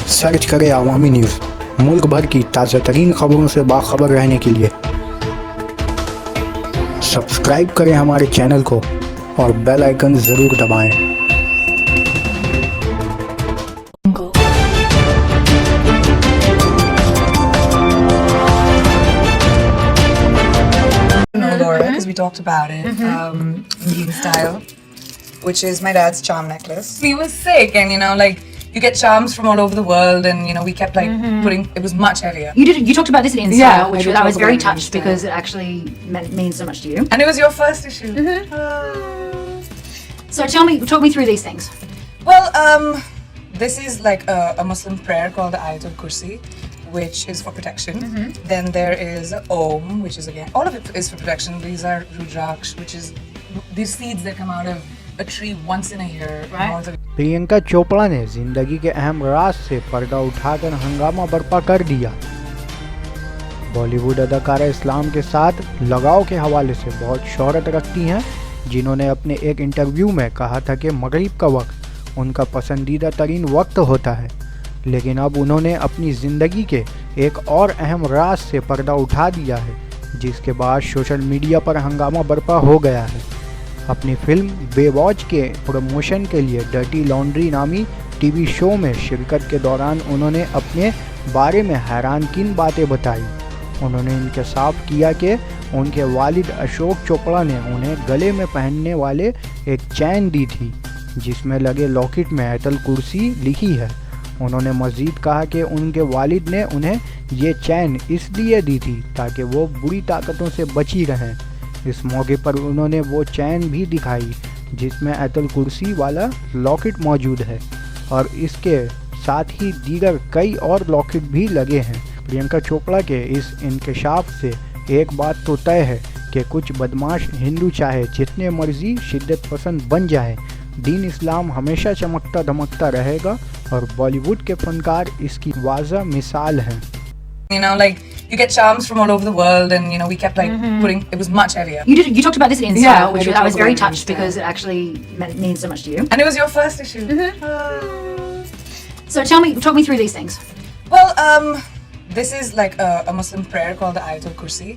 Search करें Awami news, मुल्क भर की ताज़ा तरीन खबरों से बाखबर रहने के लिए सब्सक्राइब करें हमारे चैनल को और बेल आइकन ज़रूर दबाएं। Because we talked about it, Indian style, which is my dad's charm necklace. He was sick, and like you get charms from all over the world, and we kept like putting. It was much heavier. You talked about this in style, which I was very touched style. because it actually means so much to you. And it was your first issue. So talk me through these things. Well, this is like a Muslim prayer called the Ayatul Kursi, which is for protection. Then there is Om, which is again, all of it is for protection. These are Rudraksh, which is these seeds that come out of a tree once in a year. Right. Priyanka Chopra ने जिंदगी के अहम राज से पर्दा उठाकर हंगामा बर्पा कर दिया। बॉलीवुड अदाकारा इस्लाम के साथ लगाव के हवाले से बहुत शोहरत रखती हैं, जिन्होंने अपने एक इंटरव्यू में कहा था कि मगरिब का वक्त उनका पसंदीदा तरीन वक्त होता है, लेकिन अब उन्होंने अपनी ज़िंदगी के एक और अहम राज से पर्दा उठा दिया है, जिसके बाद सोशल मीडिया पर हंगामा बर्पा हो गया है। अपनी फिल्म बेवॉच के प्रमोशन के लिए डर्टी लॉन्ड्री नामी टीवी शो में शिरकत के दौरान उन्होंने अपने बारे में हैरानकुन बातें बताई। उन्होंने इंकशाफ किया कि उनके वालिद अशोक चोपड़ा ने उन्हें गले में पहनने वाले एक चैन दी थी, जिसमें लगे लॉकेट में आयतल कुर्सी लिखी है। उन्होंने मज़ीद कहा कि उनके वालिद ने उन्हें ये चैन इसलिए दी थी ताकि वो बुरी ताकतों से बची रहें। इस मौके पर उन्होंने वो चैन भी दिखाई जिसमें आयतल कुर्सी वाला लॉकेट मौजूद है और इसके साथ ही दीगर कई और लॉकेट भी लगे हैं। प्रियंका चोपड़ा के इस इंकशाफ से एक बात तो तय है कि कुछ बदमाश हिंदू चाहे जितने मर्जी शिद्दत पसंद बन जाए, दीन इस्लाम हमेशा चमकता धमकता रहेगा और बॉलीवुड के फनकार इसकी वाज़ह मिसाल हैं। Like you get charms from all over the world, and we kept like putting. It was much heavier. You talked about this in style, which I was very touched because it actually means so much to you. And it was your first issue. So talk me through these things. Well, this is like a Muslim prayer called the Ayatul Kursi,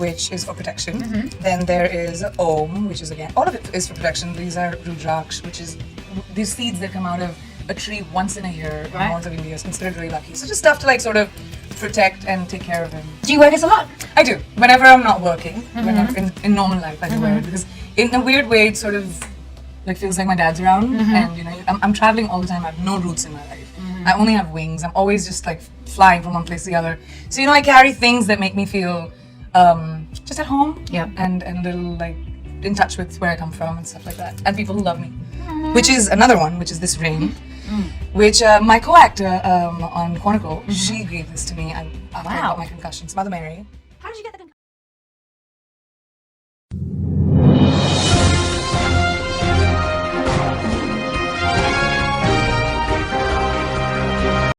which is for protection. Then there is Om, which is again, all of it is for protection. These are Rudraksh, which is these seeds that come out of a tree once in a year in north of India. It's considered really lucky. So just stuff to like sort of protect and take care of him. Do you wear this a lot? I do. Whenever I'm not working, whenever in normal life, I do wear it because in a weird way, it sort of like feels like my dad's around, and I'm traveling all the time. I have no roots in my life. I only have wings. I'm always just like flying from one place to the other. So I carry things that make me feel just at home. Yeah. And a little like in touch with where I come from and stuff like that, and people who love me. Which is another one, which is this ring. Which my co-actor on Quantico, she gave this to me after I got my concussions. Mother Mary.